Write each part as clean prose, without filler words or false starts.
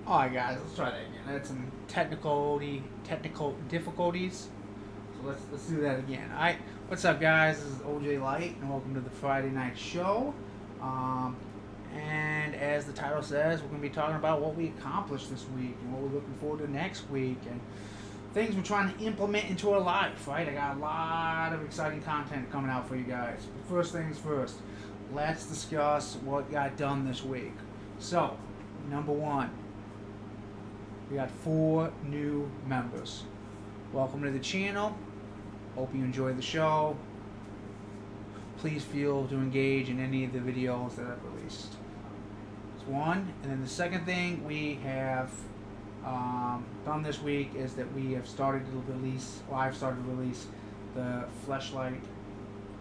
Alright guys, let's try that again. I had some technical difficulties. So let's do that again. Alright, what's up guys? This is OJ Light and welcome to the Friday night show. And as the title says, we're going to be talking about what we accomplished this week and what we're looking forward to next week and things we're trying to implement into our life, right? I got a lot of exciting content coming out for you guys. But first things first, let's discuss what got done this week. So, number one, we got 4 new members. Welcome to the channel. Hope you enjoy the show. Please feel to engage in any of the videos that I've released. That's one. And then the second thing we have done this week is that we have started to release, or I've started to release the Fleshlight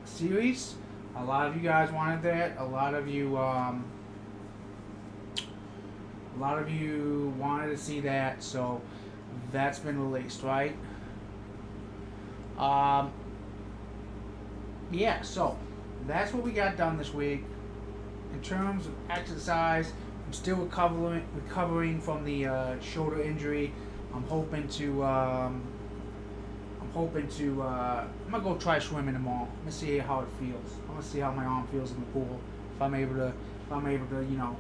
series. A lot of you guys wanted that. A lot of you wanted to see that, so that's been released, right? Yeah, so that's what we got done this week. In terms of exercise, I'm still recovering from the shoulder injury. I'm gonna go try swimming tomorrow. I'm gonna see how it feels. I'm gonna see how my arm feels in the pool. If I'm able to, you know,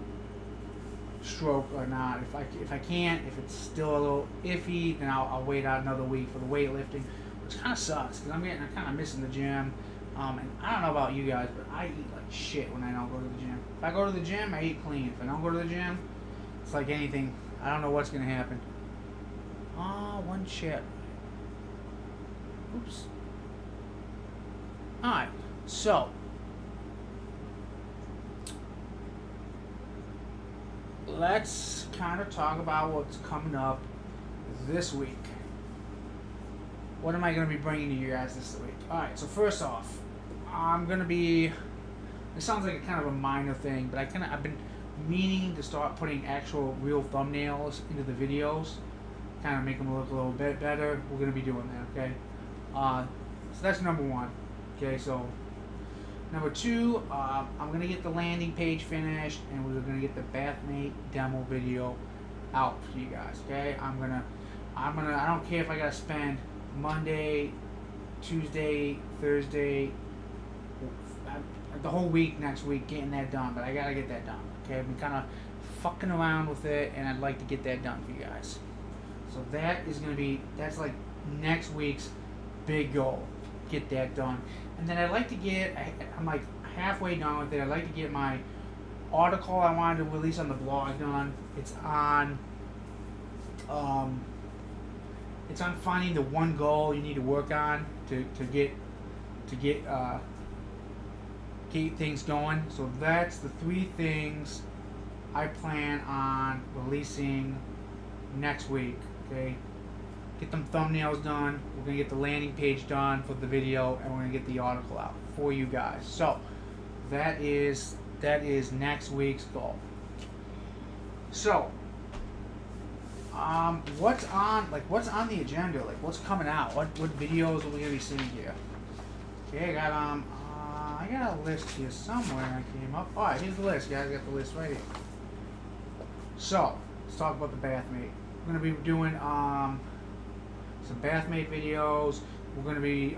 stroke or not. If I can't, if it's still a little iffy, then I'll wait out another week for the weightlifting, which kind of sucks because I'm kind of missing the gym. And I don't know about you guys, but I eat like shit when I don't go to the gym. If I go to the gym, I eat clean. If I don't go to the gym, it's like anything. I don't know what's gonna happen. One shit. Oops. Alright, so let's kind of talk about what's coming up this week. What am I going to be bringing to you guys this week? Alright, so first off, I'm going to be, it sounds like a kind of a minor thing, but I've been meaning to start putting actual real thumbnails into the videos, kind of make them look a little bit better. We're going to be doing that, okay? So that's number one. Okay, so number two, I'm gonna get the landing page finished, and we're gonna get the Bathmate demo video out for you guys. Okay, I don't care if I gotta spend Monday, Tuesday, Thursday, the whole week next week getting that done, but I gotta get that done. Okay, I've been kind of fucking around with it, and I'd like to get that done for you guys. So that's like next week's big goal. Get that done. And then I'd like to get, I'm like halfway done with it, I'd like to get my article I wanted to release on the blog done. It's on finding the one goal you need to work on to get things going. So that's the 3 things I plan on releasing next week. Okay, get them thumbnails done. We're gonna get the landing page done for the video, and we're gonna get the article out for you guys. So that is next week's goal. So what's on the agenda? Like what's coming out? What videos are we gonna be seeing here? Okay, I got a list here somewhere. I came up. All right, here's the list, guys. I got the list right here. So let's talk about the Bathmate. We're gonna be doing some Bathmate videos. We're going to be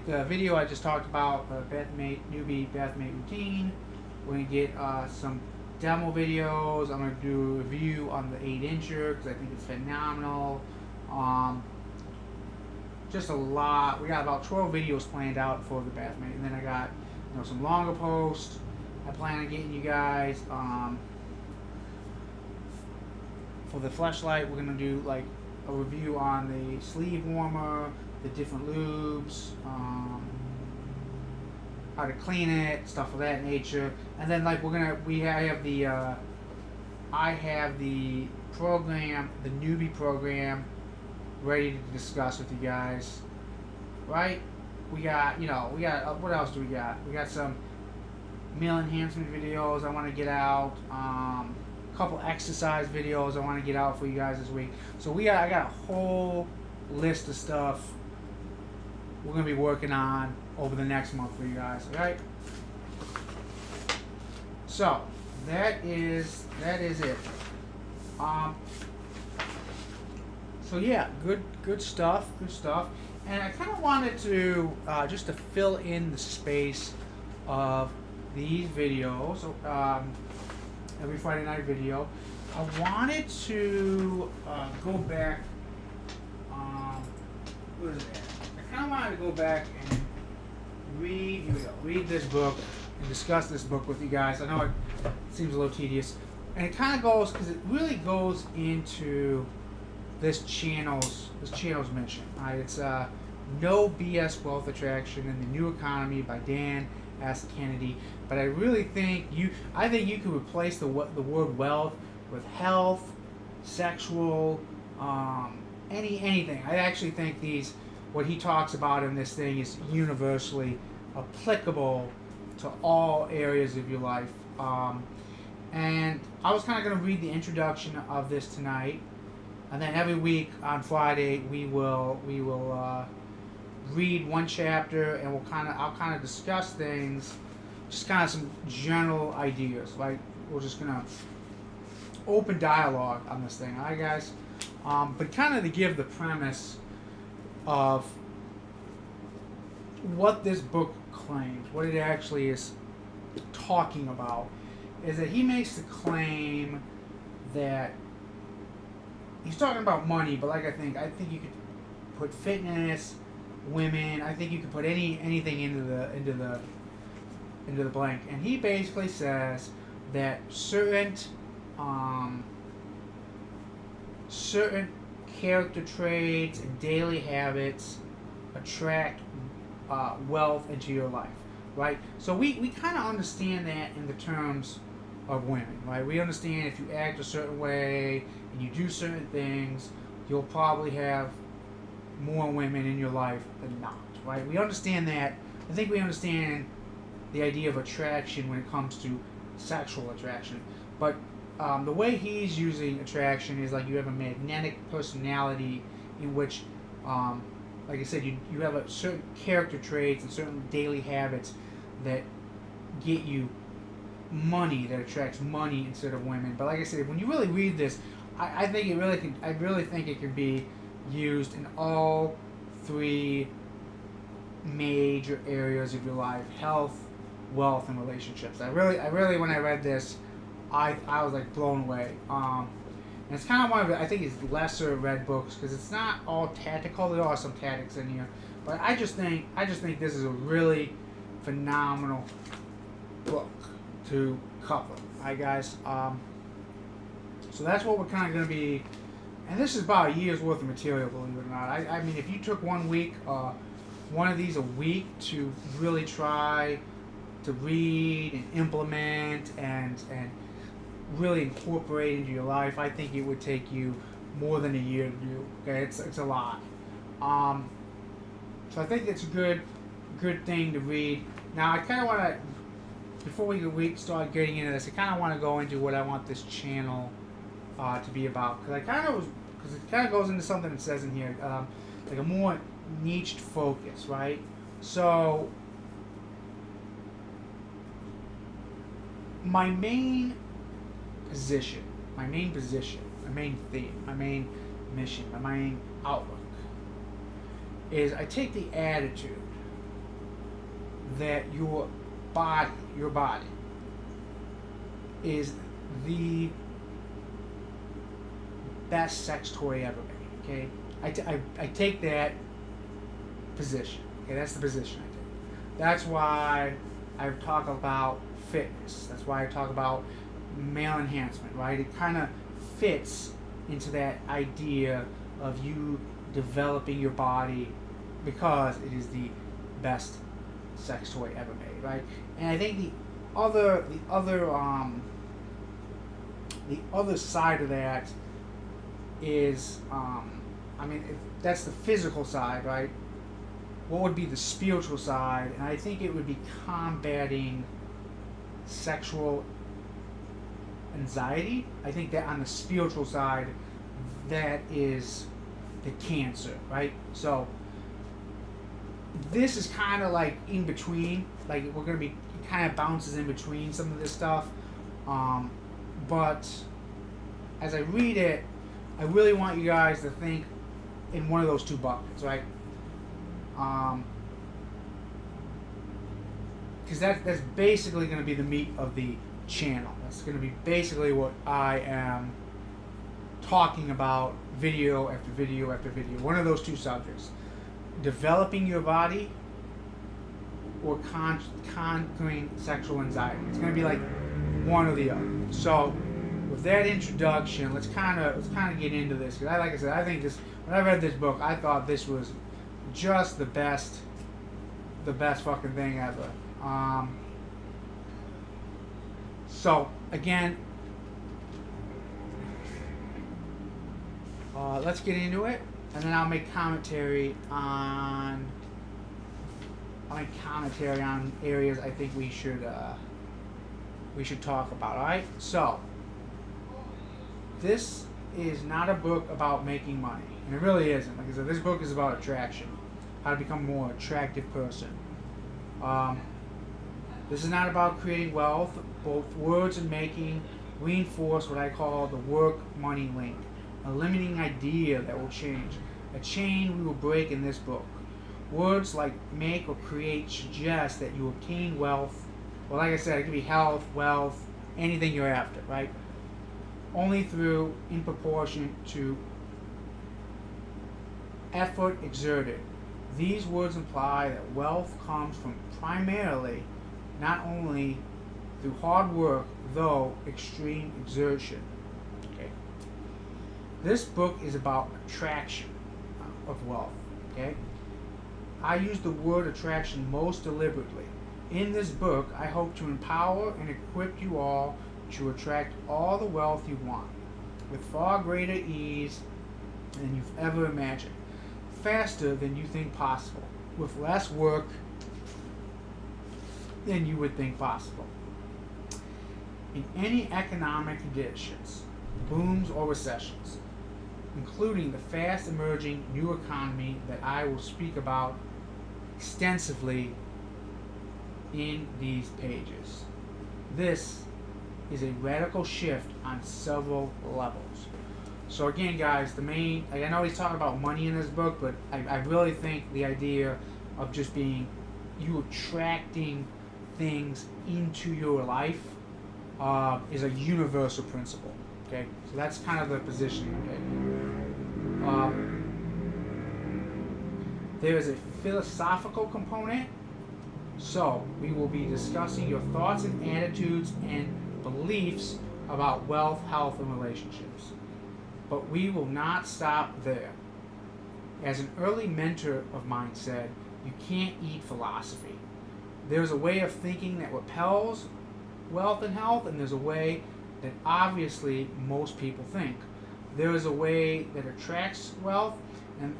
the video I just talked about, the Bathmate newbie Bathmate routine. We're going to get some demo videos. I'm going to do a review on the 8-incher because I think it's phenomenal. Just a lot. We got about 12 videos planned out for the Bathmate, and then I got some longer posts. I plan on getting you guys for the Fleshlight. We're going to do like a review on the sleeve warmer, the different lubes, how to clean it, stuff of that nature. And then like I have the program, the newbie program, ready to discuss with you guys. Right? We got what else do we got? We got some meal enhancement videos I want to get out. Couple exercise videos I want to get out for you guys this week. So I got a whole list of stuff we're going to be working on over the next month for you guys, alright? So, that is it. Um, so yeah, good stuff, good stuff. And I kind of wanted to just to fill in the space of these videos. Every Friday night video. I wanted to go back. What is it? I kind of wanted to go back and read this book and discuss this book with you guys. I know it seems a little tedious, and it kind of goes because it really goes into this channel's mission. It's No BS Wealth Attraction in the New Economy by Dan S. Kennedy. But I really think you could replace the word wealth with health, sexual, anything. I actually think what he talks about in this thing is universally applicable to all areas of your life. And I was kind of going to read the introduction of this tonight, and then every week on Friday we will read one chapter, and I'll kind of discuss things, just kind of some general ideas. Like, we're just gonna open dialogue on this thing, alright, guys? But kind of to give the premise of what this book claims, what it actually is talking about, is that he makes the claim that he's talking about money, but I think you could put fitness, women. I think you could put anything into the blank. And he basically says that certain character traits and daily habits attract wealth into your life, right? So we kind of understand that in the terms of women, right? We understand if you act a certain way and you do certain things, you'll probably have more women in your life than not, right? We understand that. I think we understand the idea of attraction when it comes to sexual attraction. But the way he's using attraction is like you have a magnetic personality in which, like I said, you have a certain character traits and certain daily habits that get you money, that attracts money instead of women. But like I said, when you really read this, I really think it can be used in all three major areas of your life: health, wealth, and relationships. I really when I read this, I was like blown away. And it's kind of one of the, I think it's lesser read books because it's not all tactical. There are some tactics in here, but I just think this is a really phenomenal book to cover. Alright, guys. So that's what we're kind of going to be. And this is about a year's worth of material, believe it or not. I mean, if you took one of these a week to really try to read and implement and really incorporate into your life, I think it would take you more than a year to do. Okay, it's a lot. So I think it's a good thing to read. Now I kind of want to, before we start getting into this, I kind of want to go into what I want this channel to be about, because it kind of goes into something that says in here, like a more niched focus, right? So my main position, my main theme, my main mission, my main outlook is I take the attitude that your body is the best sex toy ever made. Okay, I take that position. Okay, that's the position I take. That's why I talk about fitness. That's why I talk about male enhancement. Right? It kind of fits into that idea of you developing your body because it is the best sex toy ever made. Right? And I think the other side of that is, I mean, if that's the physical side, right? What would be the spiritual side? And I think it would be combating sexual anxiety. I think that on the spiritual side, that is the cancer, right? So this is kind of like in between. Like we're gonna be, it kind of bounces in between some of this stuff, but as I read it, I really want you guys to think in one of those two buckets, right? Because that's basically going to be the meat of the channel. That's going to be basically what I am talking about video after video after video. One of those two subjects. Developing your body or conquering sexual anxiety. It's going to be like one or the other. So with that introduction, let's kind of get into this, because like I said, I think this, when I read this book, I thought this was just the best fucking thing ever. So again, let's get into it, and then I'll make commentary on areas I think we should talk about. All right. So this is not a book about making money, and it really isn't. Like I said, this book is about attraction, how to become a more attractive person. This is not about creating wealth. Both words and making reinforce what I call the work-money link, a limiting idea that will change, a chain we will break in this book. Words like make or create suggest that you obtain wealth. Well, like I said, it could be health, wealth, anything you're after, right? Only through, in proportion to effort exerted. These words imply that wealth comes from primarily, not only through hard work, though extreme exertion. Okay. This book is about attraction of wealth. Okay. I use the word attraction most deliberately. In this book, I hope to empower and equip you all to attract all the wealth you want with far greater ease than you've ever imagined, faster than you think possible, with less work than you would think possible. In any economic conditions, booms or recessions, including the fast emerging new economy that I will speak about extensively in these pages. This is a radical shift on several levels. So again, guys, I know he's talking about money in this book, but I really think the idea of just being, you attracting things into your life is a universal principle. Okay, so that's kind of the position. Okay, there is a philosophical component. So we will be discussing your thoughts and attitudes and beliefs about wealth, health, and relationships. But we will not stop there. As an early mentor of mine said, you can't eat philosophy. There's a way of thinking that repels wealth and health, and there's a way that obviously most people think. There is a way that attracts wealth, and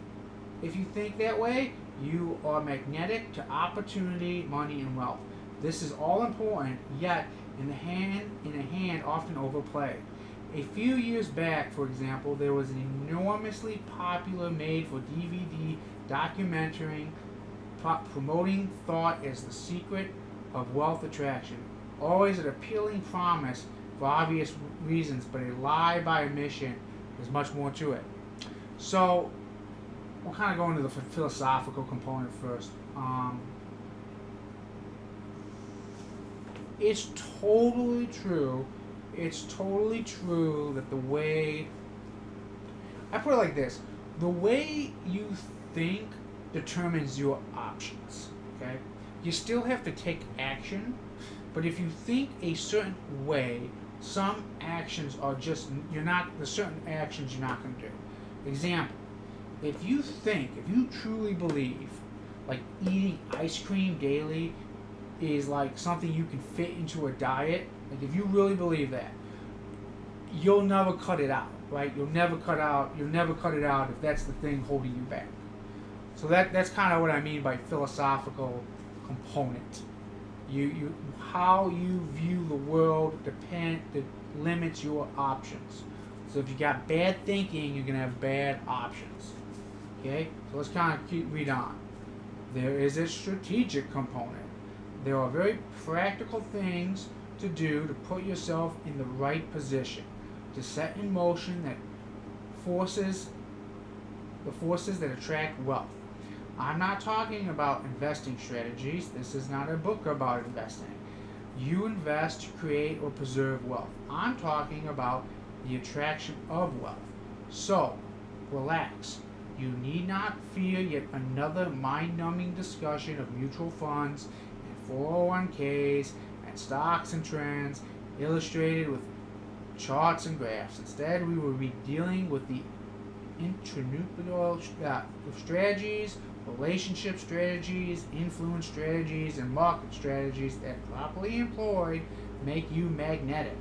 if you think that way, you are magnetic to opportunity, money, and wealth. This is all important, yet in a hand often overplayed. A few years back, for example, there was an enormously popular made-for-DVD documentary promoting thought as the secret of wealth attraction. Always an appealing promise for obvious reasons, but a lie by omission. There's much more to it. So we'll kind of go into the philosophical component first. It's totally true. It's totally true that the way, I put it like this, the way you think determines your options. Okay? You still have to take action, but if you think a certain way, some actions are just, the certain actions you're not going to do. Example, if you truly believe, like eating ice cream daily is like something you can fit into a diet, like if you really believe that, you'll never cut it out, right? You'll never cut it out if that's the thing holding you back. So that's kind of what I mean by philosophical component. How you view the world that limits your options. So if you got bad thinking, you're gonna have bad options. Okay, so let's kind of read on. There is a strategic component. There are very practical things to do to put yourself in the right position. to set in motion the forces that attract wealth. I'm not talking about investing strategies. This is not a book about investing. You invest to create or preserve wealth. I'm talking about the attraction of wealth. So, relax. You need not fear yet another mind-numbing discussion of mutual funds and 401ks and stocks and trends illustrated with charts and graphs. Instead, we will be dealing with the entrepreneurial strategies, relationship strategies, influence strategies, and market strategies that properly employed make you magnetic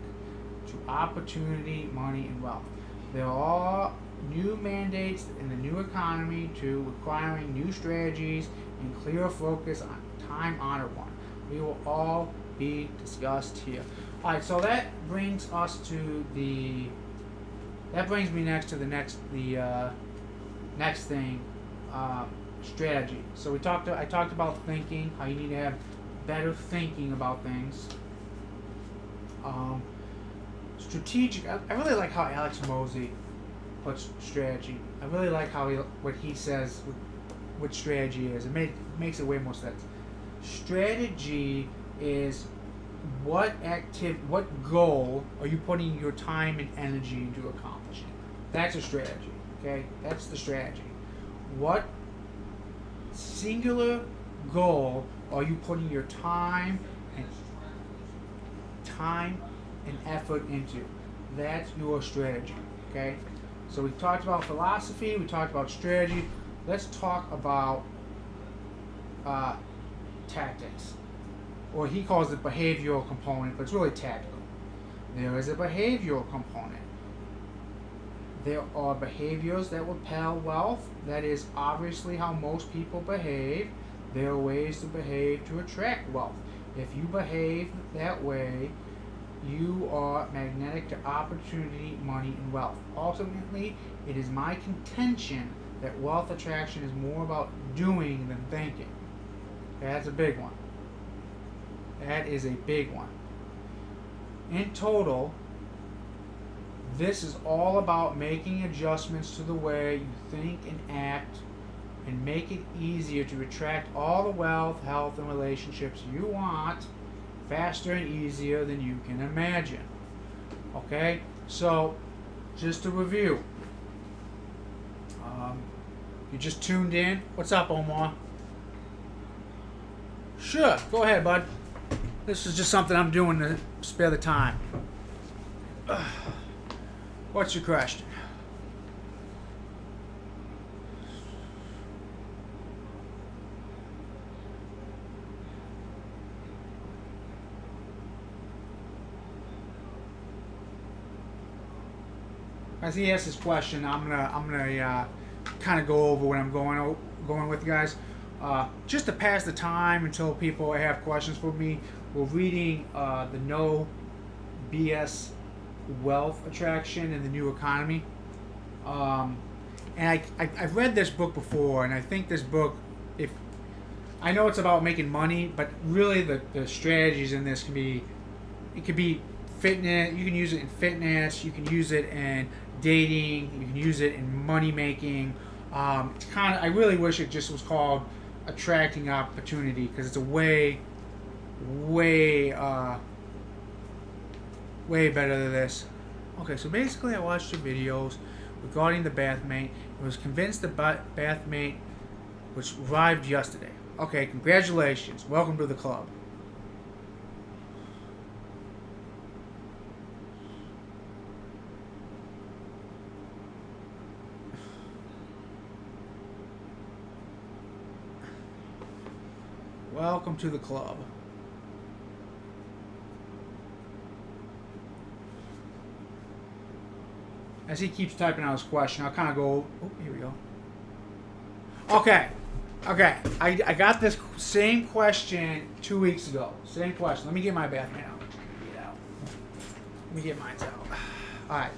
to opportunity, money, and wealth. There are new mandates in the new economy to requiring new strategies and clear focus on time-honored one. We will all be discussed here. All right, so that brings me next to the next thing, strategy. So I talked about thinking, how you need to have better thinking about things. Strategic. I really like how Alex Mosey puts strategy. I really like what he says what strategy is. It makes it way more sense. Strategy is what goal are you putting your time and energy into accomplishing? That's a strategy. Okay, that's the strategy. What singular goal are you putting your time and effort into? That's your strategy. Okay, so we talked about philosophy, we talked about strategy. Let's talk about tactics, or he calls it behavioral component, but it's really tactical. There is a behavioral component. There are behaviors that repel wealth. That is obviously how most people behave. There are ways to behave to attract wealth. If you behave that way, you are magnetic to opportunity, money, and wealth. Ultimately, it is my contention that wealth attraction is more about doing than thinking. That's a big one. That is a big one. In total, this is all about making adjustments to the way you think and act and make it easier to attract all the wealth, health, and relationships you want faster and easier than you can imagine. Okay? So, just to review. You just tuned in. What's up, Omar? Sure, go ahead, bud. This is just something I'm doing to spare the time. What's your question? As he asks his question, I'm gonna kind of go over what I'm going with, guys. Just to pass the time until people have questions for me, we're reading the No BS Wealth Attraction in the New Economy. And I've read this book before, and I think this book, I know it's about making money, but really the strategies in this could be fitness. You can use it in fitness. You can use it in dating. You can use it in money making. It's I really wish it just was called Attracting Opportunity, because it's a way better than this. Okay, so basically I watched your videos regarding the bathmate and was convinced the bathmate was arrived yesterday. Okay, congratulations. Welcome to the club. Welcome to the club. As he keeps typing out his question, I'll kind of go, oh, here we go. Okay. I got this same question 2 weeks ago. Same question. Let me get my bathmate out. Let me get mine out. Alright.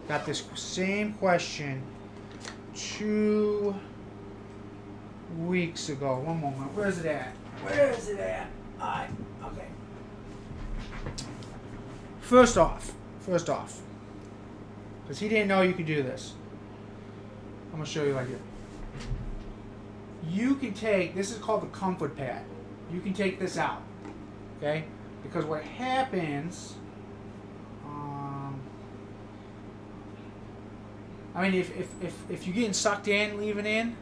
Got this same question 2 weeks ago. One moment. Where's it at? Alright. Okay. First off, because he didn't know you could do this. I'm gonna show you like it. You can take, this is called the comfort pad. You can take this out, okay? Because what happens, I mean, if you're getting sucked in, leaving in.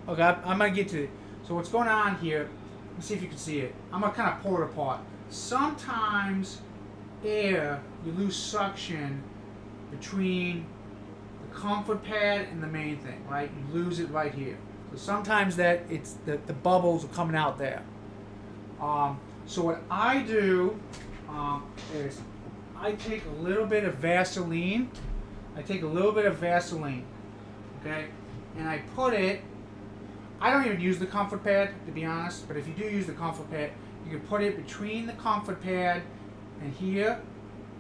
Okay, I'm gonna get to it. So what's going on here? Let's see if you can see it. I'm gonna kind of pull it apart. Sometimes air, you lose suction between the comfort pad and the main thing, right? You lose it right here. So sometimes that it's the bubbles are coming out there. So what I do is I take a little bit of Vaseline. Okay, and I put it. I don't even use the comfort pad, to be honest, but if you do use the comfort pad, you can put it between the comfort pad and here,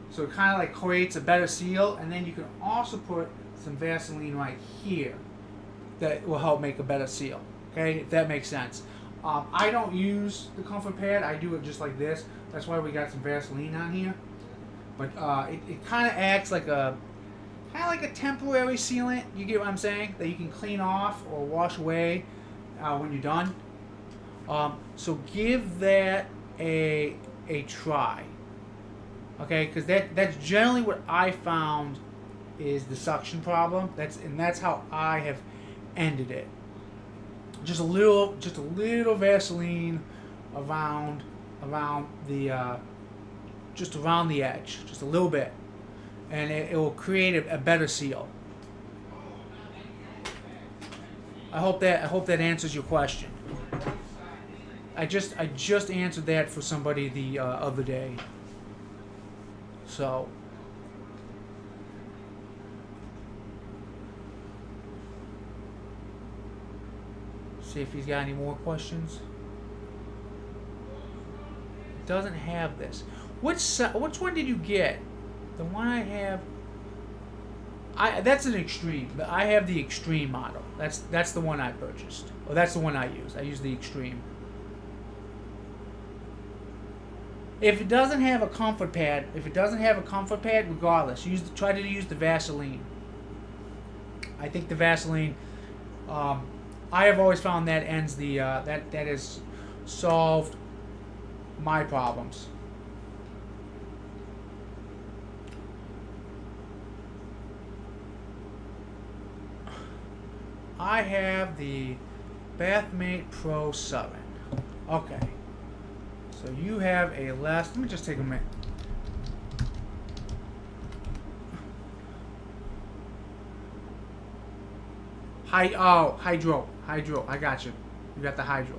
so it kind of like creates a better seal, and then you can also put some Vaseline right here that will help make a better seal, okay, if that makes sense. I don't use the comfort pad, I do it just like this. That's why we got some Vaseline on here, but it kind of acts like a temporary sealant, you get what I'm saying, that you can clean off or wash away when you're done. So give that a try, okay? Because that's generally what I found is the suction problem. That's how I have ended it. Just a little Vaseline around the just around the edge, just a little bit, and it will create a better seal. I hope that answers your question. I just answered that for somebody the other day. So see if he's got any more questions. It doesn't have this. Which one did you get? The one I have. That's an extreme. I have the extreme model. That's the one I purchased. Or that's the one I use. I use the extreme. If it doesn't have a comfort pad, regardless, try to use the Vaseline. I think the Vaseline. I have always found that ends the that has solved my problems. I have the Bathmate Pro 7. Okay. So you have a less. Let me just take a minute. Hydro. I got you. You got the Hydro.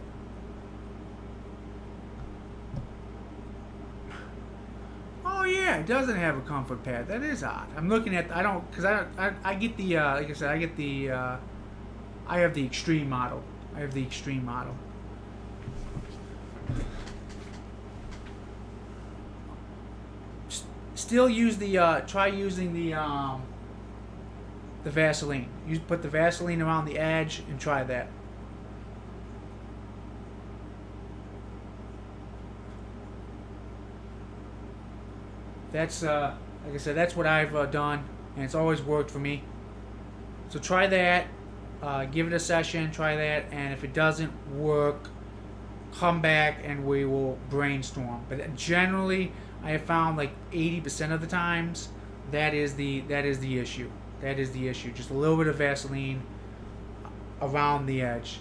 Oh yeah, it doesn't have a comfort pad. That is odd. I'm looking at. I get the. Like I said, I get the. I have the extreme model. Still use the. Try using the Vaseline. You put the Vaseline around the edge and try that. That's like I said. That's what I've done, and it's always worked for me. So try that. Give it a session, try that, and if it doesn't work, come back and we will brainstorm. But generally, I have found like 80% of the times that is the issue. Just a little bit of Vaseline around the edge.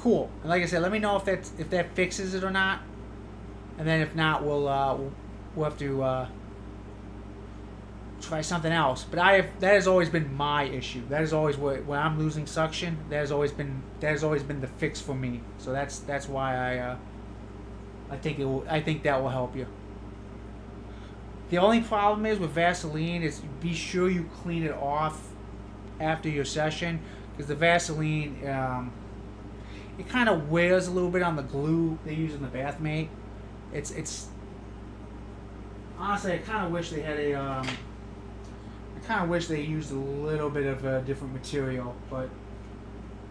Cool. And like I said, let me know if that fixes it or not, and then if not, we'll have to try something else. But that has always been my issue. That is always when I'm losing suction. That has always been the fix for me. So that's why I think that will help you. The only problem is with Vaseline is be sure you clean it off after your session, because the Vaseline. It kind of wears a little bit on the glue they use in the Bathmate. It's honestly, I kind of wish they had a. I kind of wish they used a little bit of a different material, but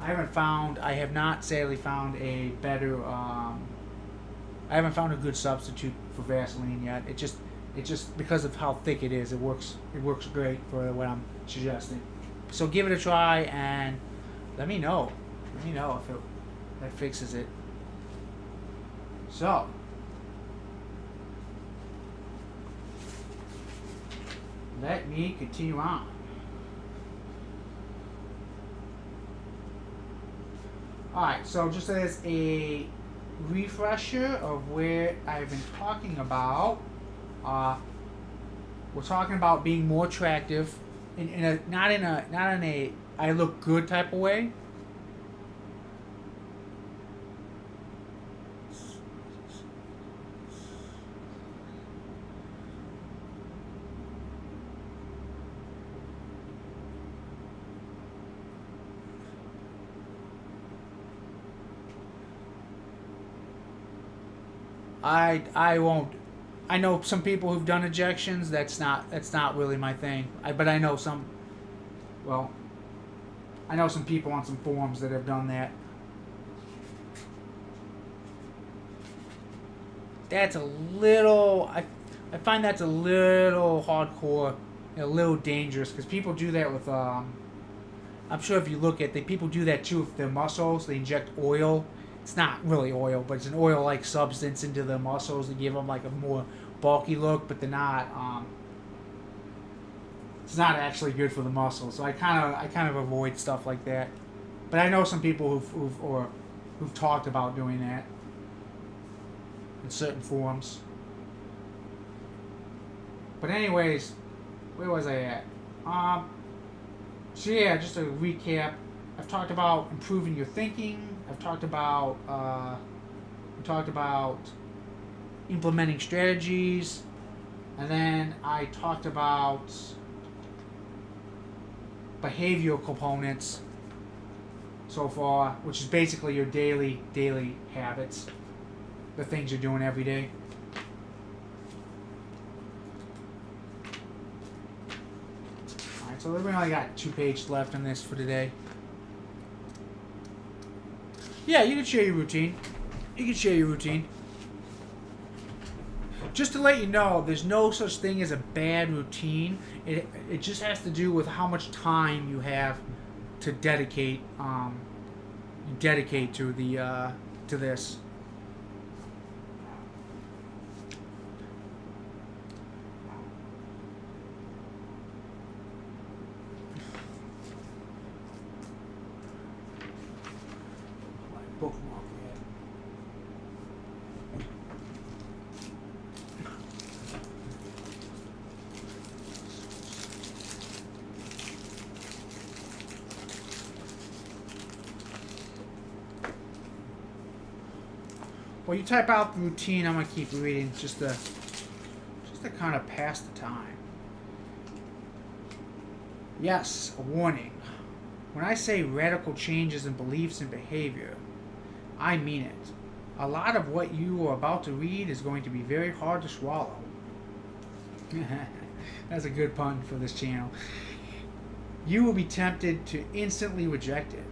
I have not sadly found a better. I haven't found a good substitute for Vaseline yet. It just because of how thick it is, it works. It works great for what I'm suggesting. So give it a try and let me know. Let me know if that fixes it. So. Let me continue on. Alright, so just as a refresher of where I've been talking about, we're talking about being more attractive, not in a I look good type of way. I won't. I know some people who've done ejections. That's not really my thing. But I know some. Well, I know some people on some forums that have done that. That's a little. I find that's a little hardcore, a little dangerous because people do that with. I'm sure if you look at people do that too with their muscles. They inject oil. It's not really oil, but it's an oil-like substance into the muscles to give them like a more bulky look, but they're not. It's not actually good for the muscles, so I kind of avoid stuff like that. But I know some people who've talked about doing that in certain forums. But anyways, where was I at? So yeah, just a recap. I've talked about improving your thinking. I've talked about implementing strategies, and then I talked about behavioral components so far, which is basically your daily habits, the things you're doing every day. All right, so we only got 2 pages left on this for today. Yeah, you can share your routine. You can share your routine. Just to let you know, there's no such thing as a bad routine. It just has to do with how much time you have to dedicate to the to this. Bookmark that. Well, you type out the routine. I'm gonna keep reading just to kind of pass the time. Yes, a warning. When I say radical changes in beliefs and behavior, I mean it. A lot of what you are about to read is going to be very hard to swallow. That's a good pun for this channel. You will be tempted to instantly reject it.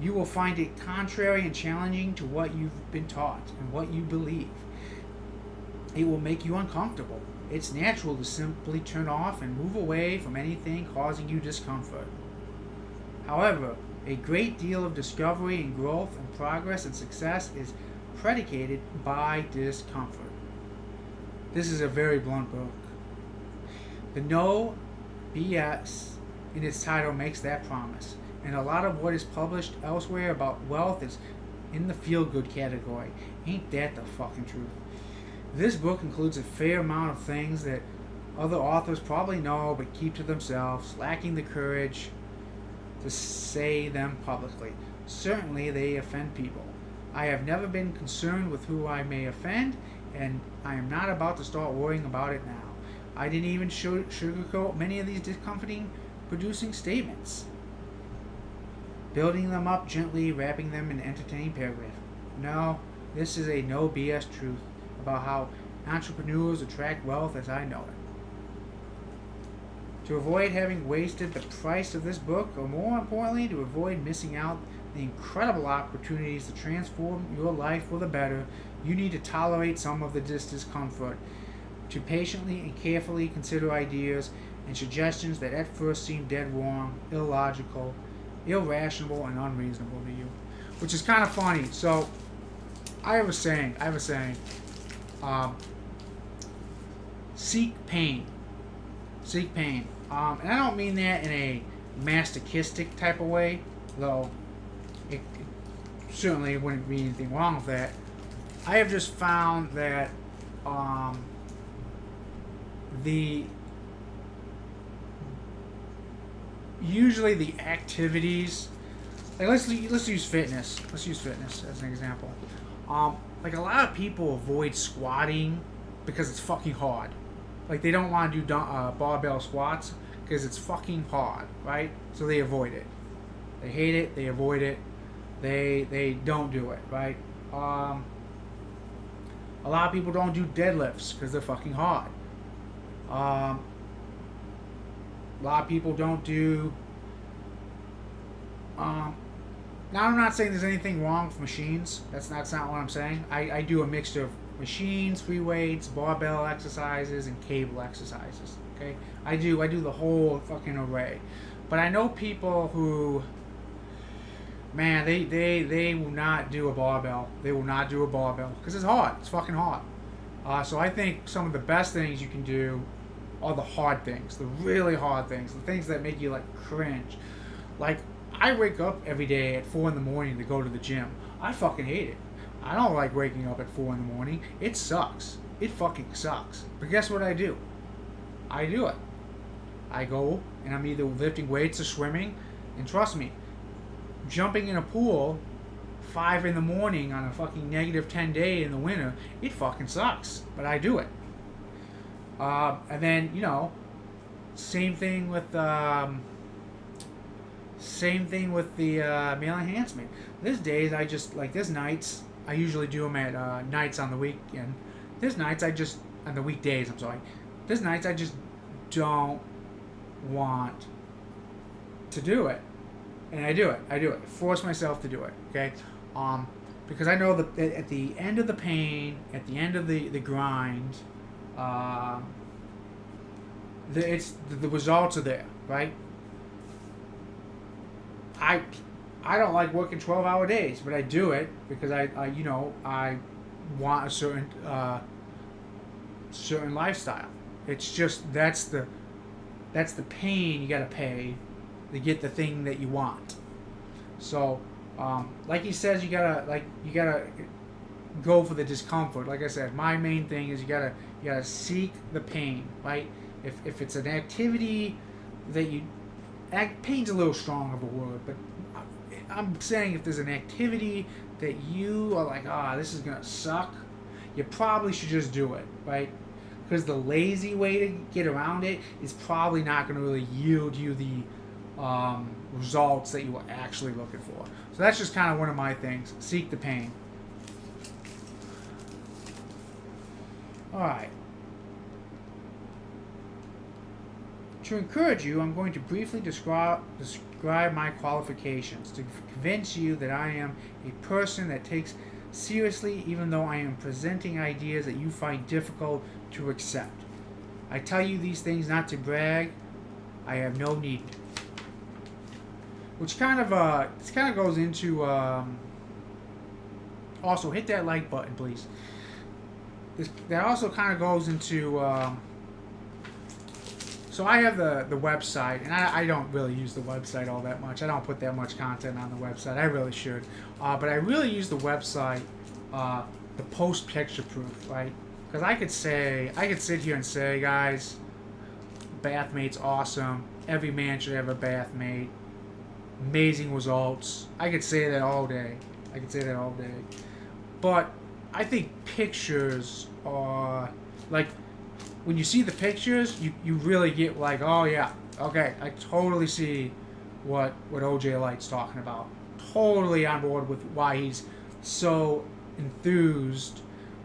You will find it contrary and challenging to what you've been taught and what you believe. It will make you uncomfortable. It's natural to simply turn off and move away from anything causing you discomfort. However, a great deal of discovery and growth and progress and success is predicated by discomfort. This is a very blunt book. The No BS in its title makes that promise, and a lot of what is published elsewhere about wealth is in the feel-good category. Ain't that the fucking truth? This book includes a fair amount of things that other authors probably know but keep to themselves, lacking the courage to say them publicly. Certainly they offend people. I have never been concerned with who I may offend, and I am not about to start worrying about it now. I didn't even sugarcoat many of these discomforting producing statements, building them up gently, wrapping them in an entertaining paragraph. No, this is a no BS truth. about how entrepreneurs attract wealth as I know it. To avoid having wasted the price of this book, or more importantly, to avoid missing out the incredible opportunities to transform your life for the better, you need to tolerate some of the discomfort, to patiently and carefully consider ideas and suggestions that at first seem dead wrong, illogical, irrational, and unreasonable to you. Which is kind of funny. So, I have a saying, seek pain. Seek pain. And I don't mean that in a masochistic type of way, though it certainly wouldn't be anything wrong with that. I have just found that usually the activities, like let's use fitness. Let's use fitness as an example. Like a lot of people avoid squatting because it's fucking hard. Like they don't want to do barbell squats because it's fucking hard, right? So they avoid it. They hate it. They avoid it. They don't do it, right? A lot of people don't do deadlifts because they're fucking hard. A lot of people don't do. Now I'm not saying there's anything wrong with machines. That's not what I'm saying. I do a mixture of machines, free weights, barbell exercises, and cable exercises. Okay, I do the whole fucking array. But I know people who, man, they will not do a barbell. They will not do a barbell because it's hard. It's fucking hard. So I think some of the best things you can do are the hard things, the really hard things, the things that make you like cringe. Like I wake up every day at 4 a.m. to go to the gym. I fucking hate it. I don't like waking up at 4 a.m. It sucks. It fucking sucks. But guess what I do? I do it. I go and I'm either lifting weights or swimming. And trust me, jumping in a pool 5 a.m. on a fucking -10 day in the winter, it fucking sucks. But I do it. And then, same thing with the male enhancement. There's days there's nights, I usually do them at nights on the weekend. There's nights on the weekdays, I'm sorry. There's nights I just don't want to do it. And I do it. I force myself to do it, okay? Because I know that at the end of the pain, at the end of the grind, the results are there, right? I don't like working 12-hour days, but I do it because I want a certain lifestyle. It's just that's the pain you gotta pay to get the thing that you want. So, like he says, you gotta go for the discomfort. Like I said, my main thing is you gotta seek the pain, right? If it's an activity that pain's a little strong of a word, but I'm saying if there's an activity that you are like, this is gonna suck, you probably should just do it, right? Because the lazy way to get around it is probably not gonna really yield you the results that you were actually looking for. So that's just kind of one of my things. Seek the pain. All right. To encourage you, I'm going to briefly describe my qualifications to convince you that I am a person that takes seriously even though I am presenting ideas that you find difficult to accept. I tell you these things not to brag. I have no need. Which kind of goes into also hit that like button, please. That also kind of goes into so I have the website, and I don't really use the website all that much. I don't put that much content on the website. I really should. But I really use the website to post picture proof, right? Because I could sit here and say, guys, Bathmate's awesome. Every man should have a Bathmate. Amazing results. I could say that all day. But I think pictures are like, when you see the pictures, you really get like, oh yeah, okay, I totally see what OJ Light's talking about. Totally on board with why he's so enthused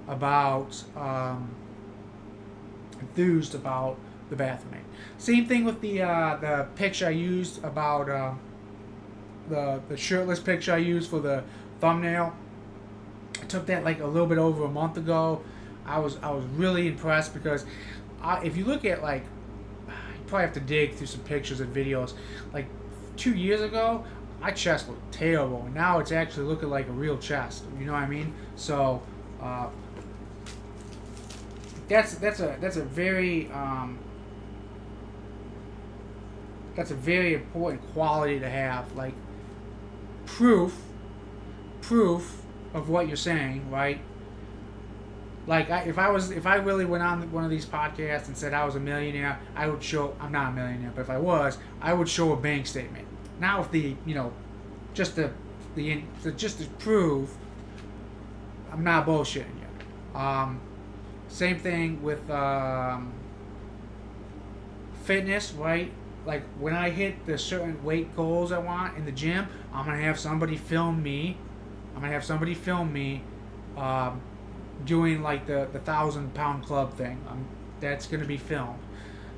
about enthused about the bathroom aid. Same thing with the picture I used about the shirtless picture I used for the thumbnail. I took that like a little bit over a month ago. I was really impressed because if you look at like, you probably have to dig through some pictures and videos. Like 2 years ago, my chest looked terrible, and now it's actually looking like a real chest. You know what I mean? So that's a very that's a very important quality to have. Like proof of what you're saying, right? Like if I really went on one of these podcasts and said I was a millionaire, I would show I'm not a millionaire, but if I was, I would show a bank statement. Now if the just just to prove I'm not bullshitting you. Same thing with fitness, right? Like when I hit the certain weight goals I want in the gym, I'm gonna have somebody film me. Doing like the 1,000-pound club thing. That's gonna be filmed.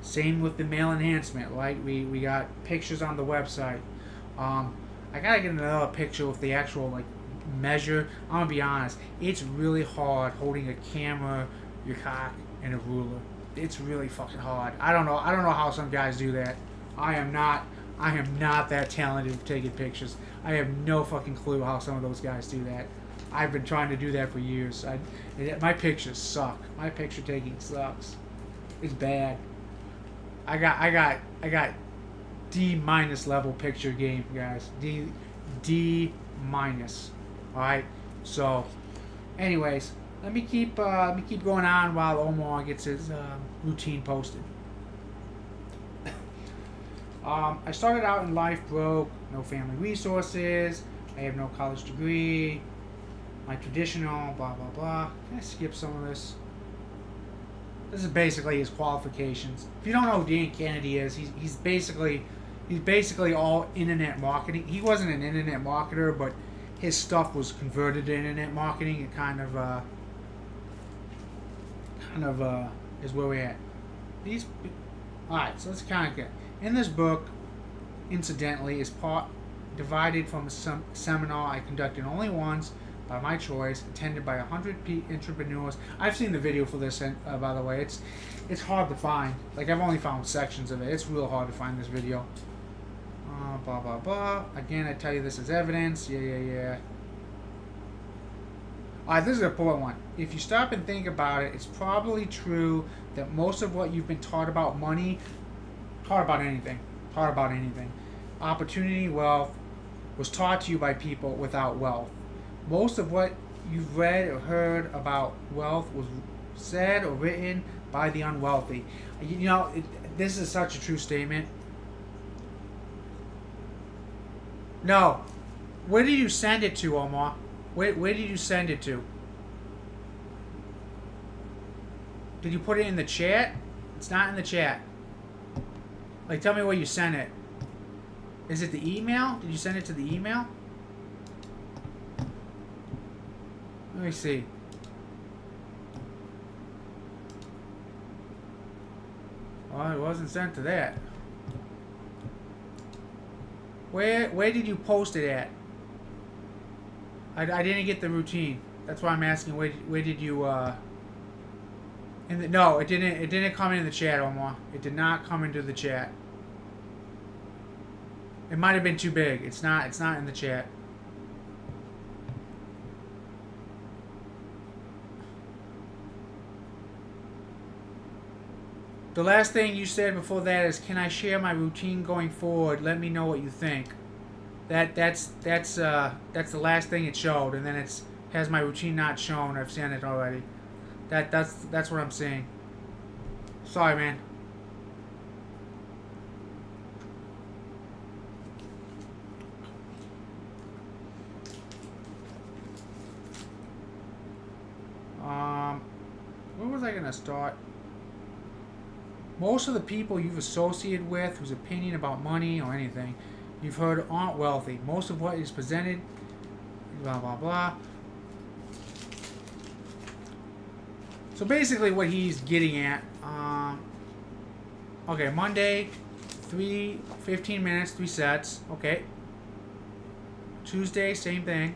Same with the male enhancement. Right? We got pictures on the website. I gotta get another picture with the actual like measure. I'm gonna be honest. It's really hard holding a camera, your cock, and a ruler. It's really fucking hard. I don't know how some guys do that. I am not that talented at taking pictures. I have no fucking clue how some of those guys do that. I've been trying to do that for years. My pictures suck. My picture taking sucks. It's bad. I got D minus level picture game, guys. D minus. All right. So, anyways, let me keep going on while Omar gets his routine posted. I started out in life broke, no family resources. I have no college degree. My traditional blah blah blah. Can I skip some of this? This is basically his qualifications. If you don't know who Dan Kennedy is, he's basically all internet marketing. He wasn't an internet marketer, but his stuff was converted to internet marketing. It kind of is where we're at. Alright, so let's kind of get in this book. Incidentally, is part divided from a seminar I conducted only once by my choice, attended by 100 entrepreneurs. I've seen the video for this, and by the way, it's hard to find. Like I've only found sections of it. It's real hard to find this video. Blah blah blah. Again, I tell you this as evidence. Yeah. Alright, this is an important one. If you stop and think about it, it's probably true that most of what you've been taught about money, taught about anything, opportunity, wealth, was taught to you by people without wealth. Most of what you've read or heard about wealth was said or written by the unwealthy. This is such a true statement. No. Where did you send it to, Omar? Where did you send it to? Did you put it in the chat? It's not in the chat. Like, tell me where you sent it. Is it the email? Did you send it to the email? Let me see. Well, it wasn't sent to that. Where did you post it at? I didn't get the routine. That's why I'm asking. Where did you? No, it didn't. It didn't come in the chat, Omar. It did not come into the chat. It might have been too big. It's not. It's not in the chat. The last thing you said before that is, "Can I share my routine going forward? Let me know what you think." That's the last thing it showed, and then has my routine not shown. I've seen it already. That's what I'm saying. Sorry, man. Where was I gonna start? Most of the people you've associated with, whose opinion about money or anything you've heard aren't wealthy. Most of what is presented, blah blah blah. So basically, what he's getting at, okay, Monday, 15 minutes, 3 sets. Okay. Tuesday, same thing.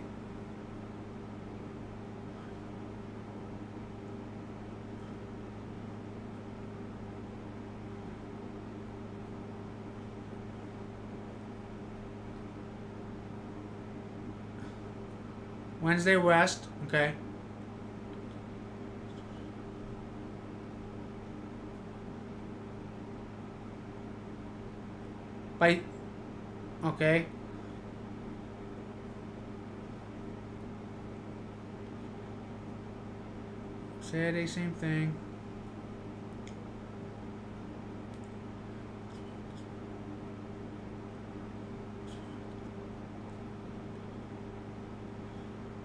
Wednesday, rest. Okay. By, okay. Saturday, same thing.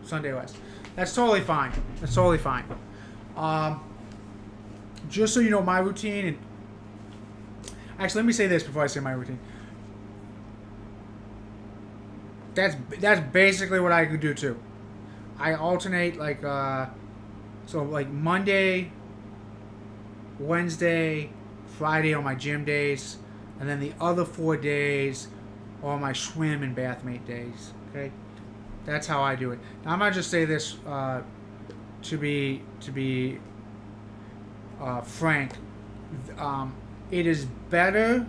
Sunday rest. That's totally fine. That's totally fine. Um, just so you know my routine, and actually, let me say this before I say my routine. That's basically what I could do too. I alternate so like Monday, Wednesday, Friday on my gym days, and then the other 4 days are my swim and bath mate days. Okay, that's how I do it. Now I'm gonna just say this to be frank. It is better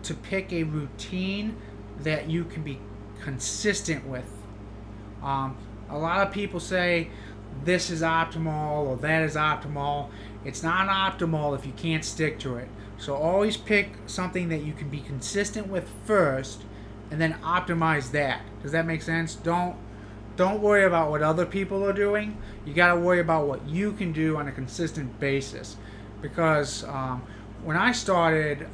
to pick a routine that you can be consistent with. A lot of people say this is optimal or that is optimal. It's not optimal if you can't stick to it. So always pick something that you can be consistent with first, and then optimize that. Does that make sense? Don't worry about what other people are doing. You got to worry about what you can do on a consistent basis. Because when I started,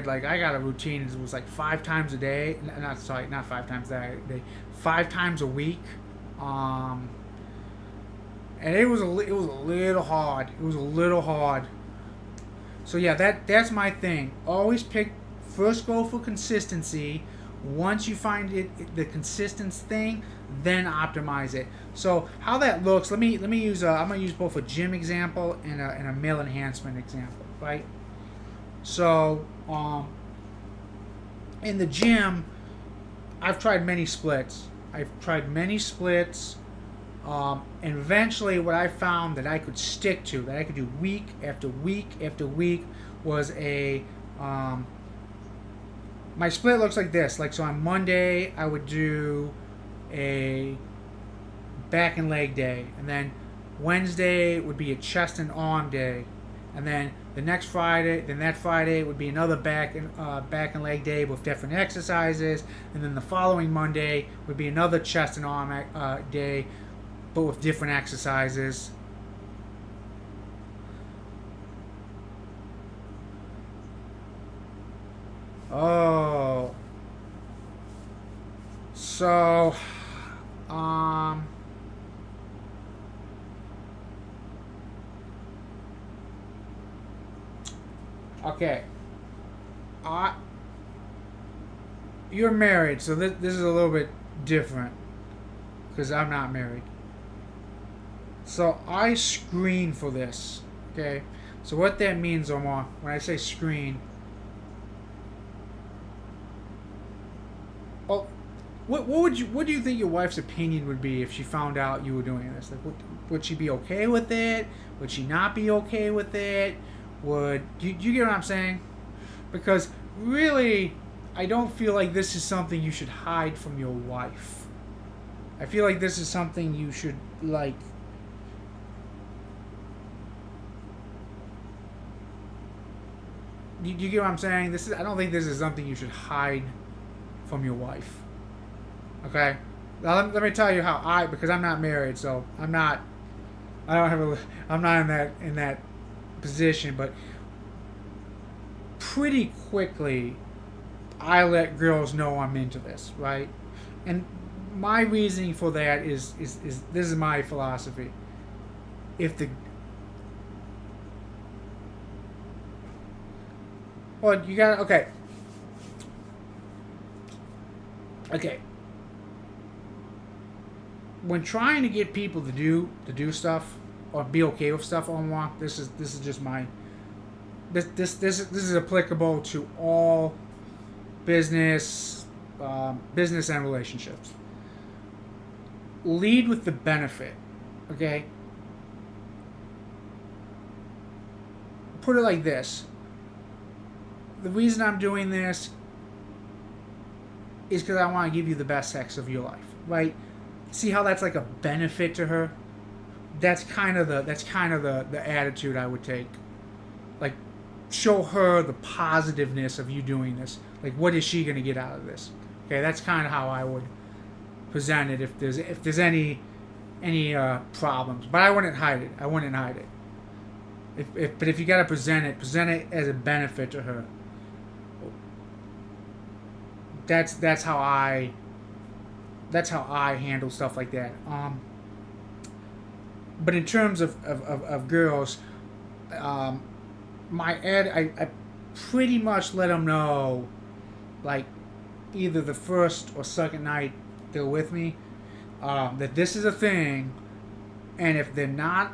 like I got a routine. It was like 5 times a day. Not 5 times a day. 5 times a week. And it was a little hard. It was a little hard. So yeah, that's my thing. Always first go for consistency. Once you find the consistent thing, then optimize it. So how that looks, let me use I'm gonna use both a gym example and a meal enhancement example, right? So in the gym, I've tried many splits. And eventually what I found that I could stick to, that I could do week after week after week, was my split looks like this. Like, so on Monday, I would do a back and leg day. And then Wednesday would be a chest and arm day. And then that Friday would be another back and leg day with different exercises. And then the following Monday would be another chest and arm day, but with different exercises. Oh. So, okay. You're married, so this is a little bit different because I'm not married. So I screen for this. Okay. So what that means, Omar, when I say screen, oh, what do you think your wife's opinion would be if she found out you were doing this? Like, would she be okay with it? Would she not be okay with it? Do you get what I'm saying? Because really, I don't feel like this is something you should hide from your wife. I feel like this is something you should like. You get what I'm saying? I don't think this is something you should hide from your wife. Okay? Now let me tell you how because I'm not married, so I'm not in that position, but pretty quickly I let girls know I'm into this, right? And my reasoning for that is this is my philosophy. If the Well, you got okay. when trying to get people to do stuff or be okay with stuff on walk, this is just my this is applicable to all business business and relationships. Lead with the benefit, okay? Put it like this. The reason I'm doing this is because I want to give you the best sex of your life, right? See how that's like a benefit to her? That's kind of the attitude I would take. Like, show her the positiveness of you doing this. Like, what is she going to get out of this? Okay, that's kind of how I would present it if there's any problems. But I wouldn't hide it. If you got to present it as a benefit to her. That's how I handle stuff like that. But in terms of girls, I pretty much let them know, like, either the first or second night they're with me, that this is a thing, and if they're not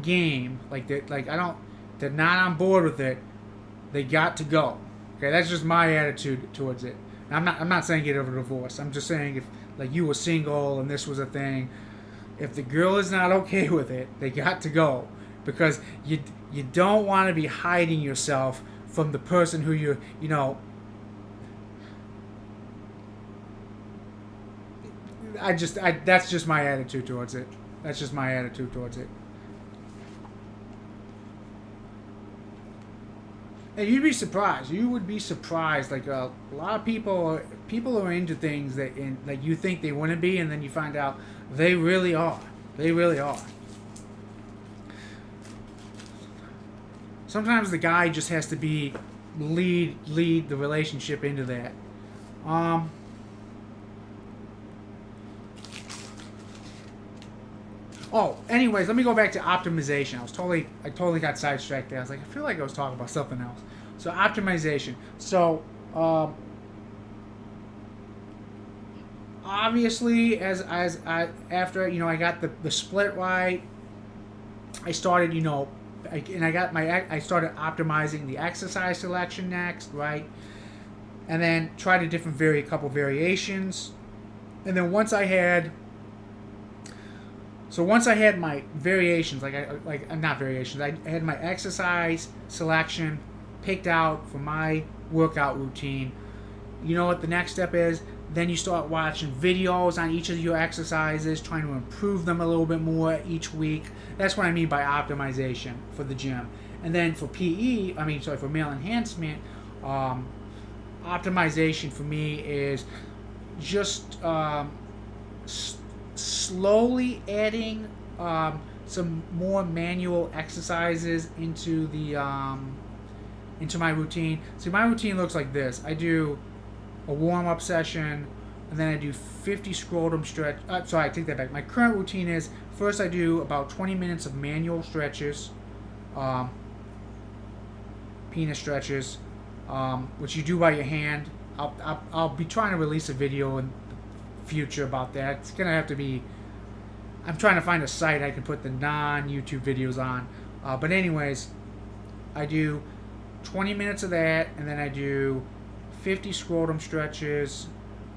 game, they're not on board with it, they got to go. Okay, that's just my attitude towards it. I'm not saying get over divorce. I'm just saying if like you were single and this was a thing, if the girl is not okay with it, they got to go, because you don't want to be hiding yourself from the person who you know. That's just my attitude towards it. And you'd be surprised. You would be surprised. Like a lot of people are into things that you think they wouldn't be, and then you find out they really are. They really are. Sometimes the guy just has to be lead the relationship into that. Oh, anyways, let me go back to optimization. I totally got sidetracked there. I was like, I feel like I was talking about something else. So optimization. So obviously, as after I got the split right, I started I started optimizing the exercise selection next, right, and then tried a couple variations, and then once I had my variations, I had my exercise selection picked out for my workout routine. You know what the next step is? Then you start watching videos on each of your exercises, trying to improve them a little bit more each week. That's what I mean by optimization for the gym. And then for for male enhancement, optimization for me is just slowly adding some more manual exercises into my routine. See, my routine looks like this. I do a warm-up session, and then I do 50 scrotum stretch. Sorry, I take that back. My current routine is, first I do about 20 minutes of manual stretches, penis stretches, which you do by your hand. I'll be trying to release a video in the future about that. It's gonna have to be. I'm trying to find a site I can put the non-YouTube videos on. But anyways, I do 20 minutes of that, and then I do 50 scrotum stretches,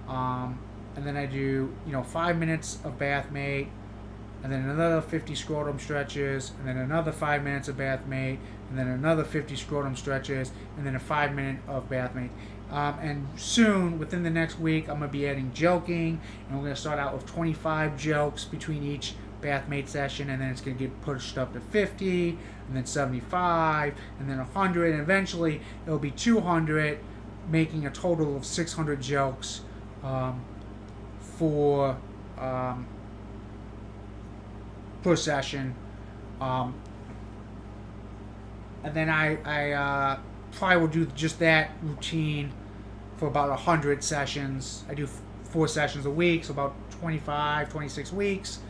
and then I do 5 minutes of bath mate, and then another 50 scrotum stretches, and then another 5 minutes of bath mate, and then another 50 scrotum stretches, and then a 5 minute of bath mate. And soon, within the next week, I'm going to be adding joking, and we're going to start out with 25 jokes between each bath mate session, and then it's going to get pushed up to 50, and then 75, and then 100, and eventually it'll be 200, making a total of 600 jokes per session. And then I probably will do just that routine for about 100 sessions. I do 4 sessions a week, so about 26 weeks.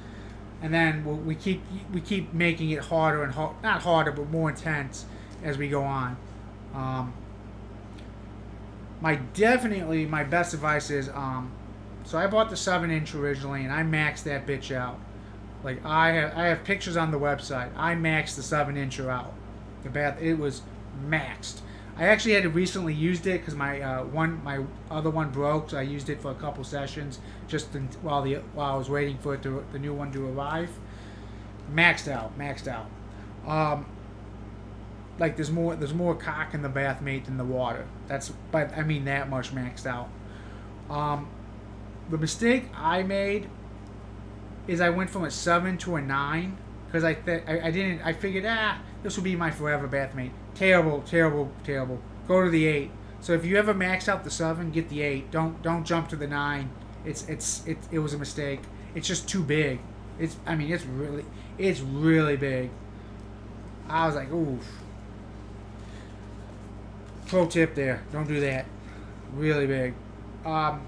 And then we keep making it harder and not harder, but more intense as we go on. My best advice is So I bought the 7-inch originally, and I maxed that bitch out. Like I have pictures on the website. I maxed the 7-incher out. The bath, it was maxed. I actually had recently used it because my other one broke, so I used it for a couple sessions while I was waiting for the new one to arrive. Maxed out. Like there's more cock in the bath mate than the water. But I mean that much maxed out. The mistake I made is I went from a 7 to a 9 because I figured this will be my forever bath mate. Terrible. Go to the 8. So if you ever max out the 7, get the 8. Don't jump to the 9. It was a mistake. It's just too big. It's really big. I was like, oof. Pro tip there. Don't do that. Really big. So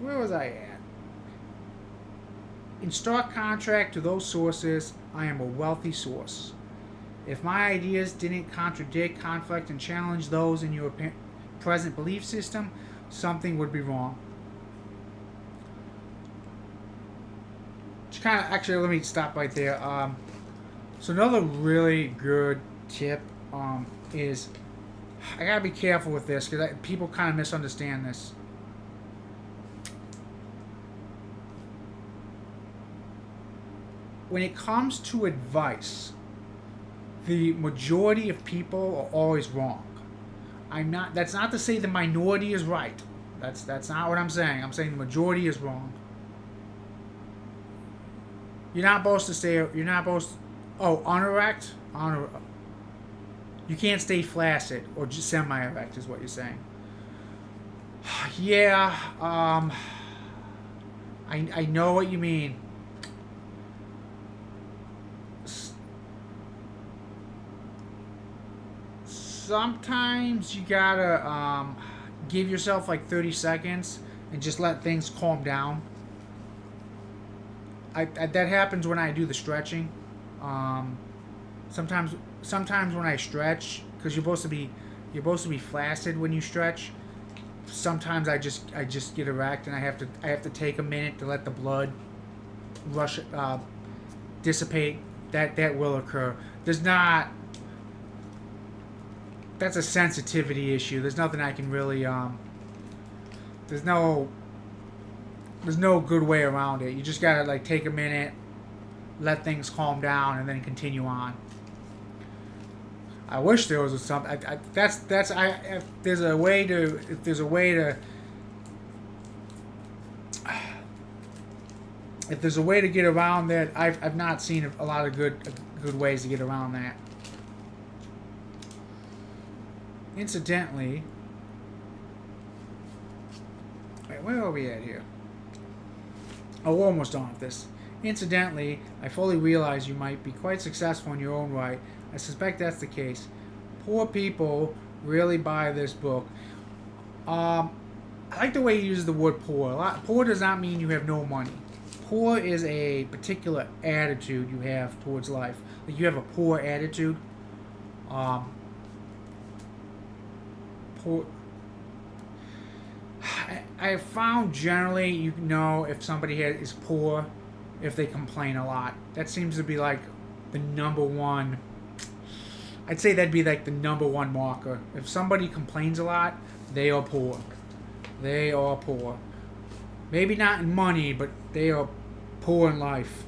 where was I at? In stark contrast to those sources, I am a wealthy source. If my ideas didn't contradict, conflict, and challenge those in your present belief system, something would be wrong. Actually, let me stop right there. So another really good tip is I gotta be careful with this because people kind of misunderstand this. When it comes to advice, the majority of people are always wrong. That's not to say the minority is right. That's not what I'm saying. I'm saying the majority is wrong. You're not supposed to stay. You're not supposed. Unerect. You can't stay flaccid or just semi-erect is what you're saying. Yeah. I know what you mean. Sometimes you gotta give yourself like 30 seconds and just let things calm down. That happens when I do the stretching. Sometimes when I stretch, because you're supposed to be flaccid when you stretch. Sometimes I just get erect and I have to take a minute to let the blood rush dissipate. That will occur. That's a sensitivity issue. There's nothing I can really there's no good way around it. You just gotta like take a minute, let things calm down, and then continue on. I wish there was something. If there's a way to get around that, I've not seen a lot of good ways to get around that. Incidentally, wait, where are we at here? Oh, we're almost done with this. Incidentally, I fully realize you might be quite successful in your own right. I suspect that's the case. Poor people really buy this book. I like the way he uses the word poor. Poor does not mean you have no money. Poor is a particular attitude you have towards life. Like you have a poor attitude. Poor. I found generally you know if somebody is poor if they complain a lot. That seems to be like the number one. I'd say that'd be like the number one marker. If somebody complains a lot, they are poor. They are poor. Maybe not in money, but they are poor in life.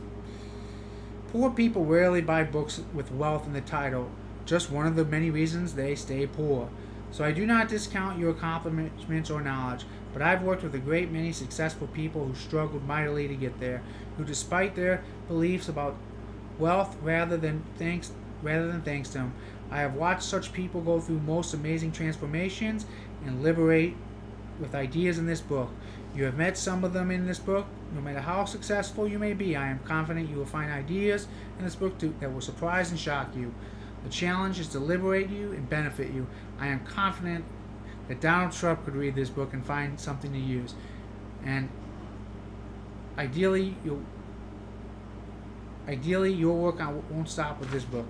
Poor people rarely buy books with wealth in the title. Just one of the many reasons they stay poor. So I do not discount your accomplishments or knowledge, but I've worked with a great many successful people who struggled mightily to get there, who despite their beliefs about wealth rather than thanks to them, I have watched such people go through most amazing transformations and liberate with ideas in this book. You have met some of them in this book. No matter how successful you may be, I am confident you will find ideas in this book that will surprise and shock you. The challenge is to liberate you and benefit you. I am confident that Donald Trump could read this book and find something to use. And ideally your work won't stop with this book.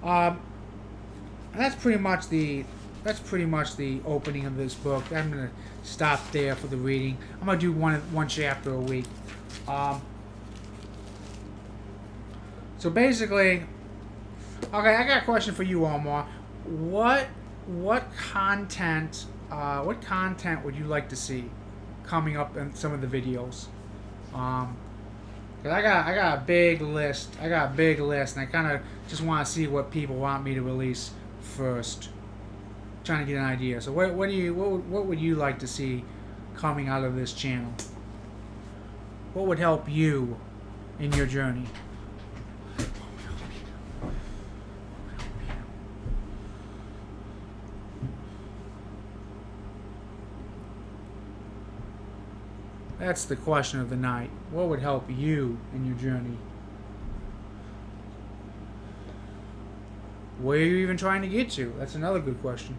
That's pretty much the that's pretty much the opening of this book. I'm gonna stop there for the reading. I'm gonna do one chapter a week. Um, so basically, okay, I got a question for you, Omar. What content would you like to see coming up in some of the videos? 'Cause I got a big list. I got a big list, and I kind of just want to see what people want me to release first. Trying to get an idea. So what would you like to see coming out of this channel? What would help you in your journey? That's the question of the night. What would help you in your journey? Where are you even trying to get to? That's another good question.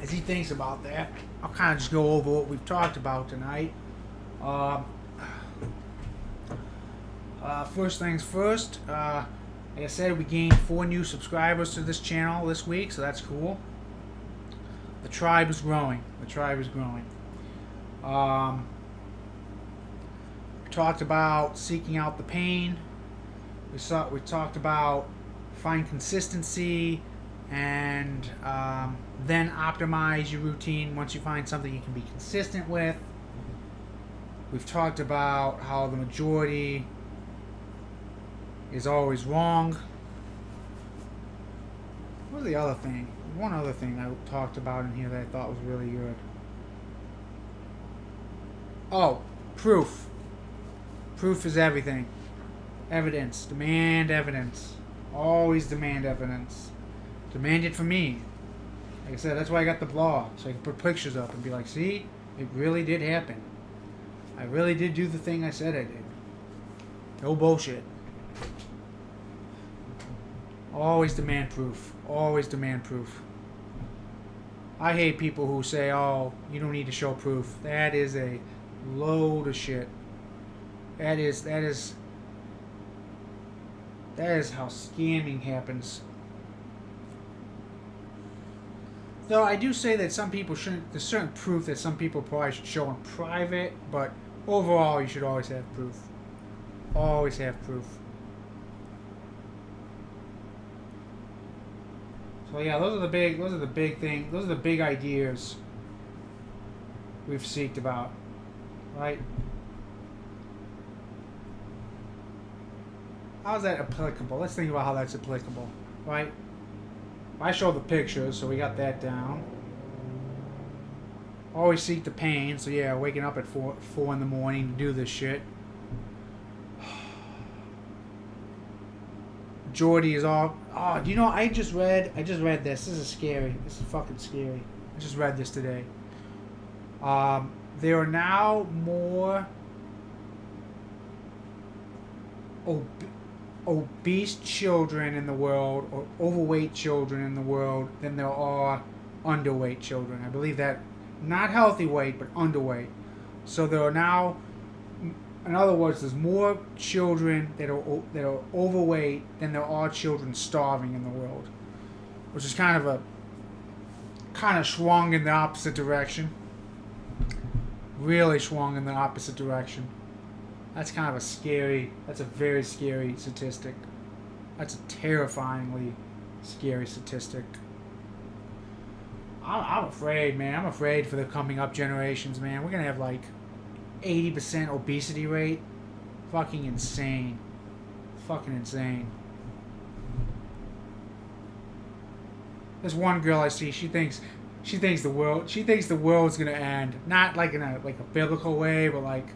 As he thinks about that, I'll kind of just go over what we've talked about tonight. First things first, like I said, we gained 4 new subscribers to this channel this week, so that's cool. The tribe is growing. The tribe is growing. We talked about seeking out the pain. We talked about find consistency and then optimize your routine once you find something you can be consistent with. We've talked about how the majority is always wrong. What was the other thing? One other thing I talked about in here that I thought was really good. Oh, proof. Proof is everything. Evidence. Demand evidence. Always demand evidence. Demand it from me. Like I said, that's why I got the blog. So I can put pictures up and be like, see, it really did happen. I really did do the thing I said I did. No bullshit. Always demand proof. Always demand proof. I hate people who say, oh, you don't need to show proof. That is a load of shit. That is how scamming happens. Though I do say that some people shouldn't, there's certain proof that some people probably should show in private, but overall you should always have proof. Always have proof. So yeah, those are the big ideas we've seeked about, right? How's that applicable? Let's think about how that's applicable, right? I showed the pictures, so we got that down. Always seek the pain, so yeah, waking up at 4 in the morning to do this shit. Jordy is all. Oh, do you know? I just read this. This is scary. This is fucking scary. I just read this today. There are now more obese children in the world, or overweight children in the world, than there are underweight children. I believe that. Not healthy weight, but underweight. So there are now. In other words, there's more children that are overweight than there are children starving in the world, which is kind of swung in the opposite direction. Really swung in the opposite direction. That's kind of that's a very scary statistic. That's a terrifyingly scary statistic. I'm afraid, man. I'm afraid for the coming up generations, man. We're gonna have like 80% obesity rate. Fucking insane. Fucking insane. There's one girl I see, she thinks the world's gonna end. Not like in a biblical way, but like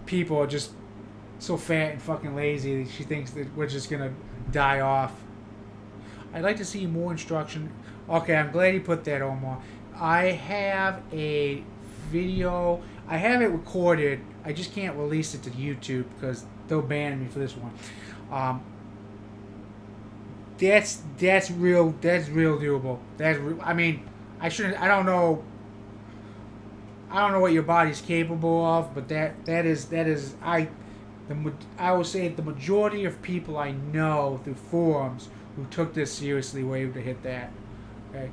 people are just so fat and fucking lazy that she thinks that we're just gonna die off. I'd like to see more instruction. Okay, I'm glad you put that, Omar. I have a video. I have it recorded. I just can't release it to YouTube because they'll ban me for this one. That's real. That's real doable. I mean, I shouldn't. I don't know. I don't know what your body's capable of, but that is I will say the majority of people I know through forums who took this seriously were able to hit that. Okay.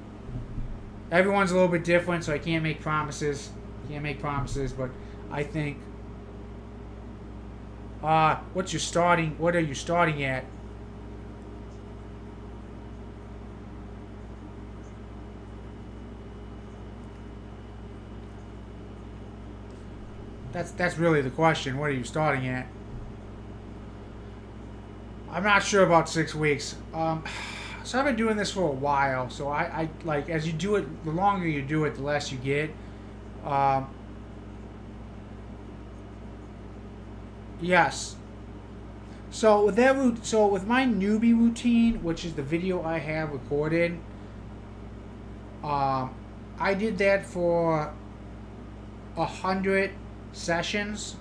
Everyone's a little bit different, so I can't make promises. But I think. What are you starting at? That's really the question. What are you starting at? I'm not sure about 6 weeks. So I've been doing this for a while. So I like as you do it, the longer you do it, the less you get. Um, yes. So with my newbie routine, which is the video I have recorded, um, I did that for 100 sessions,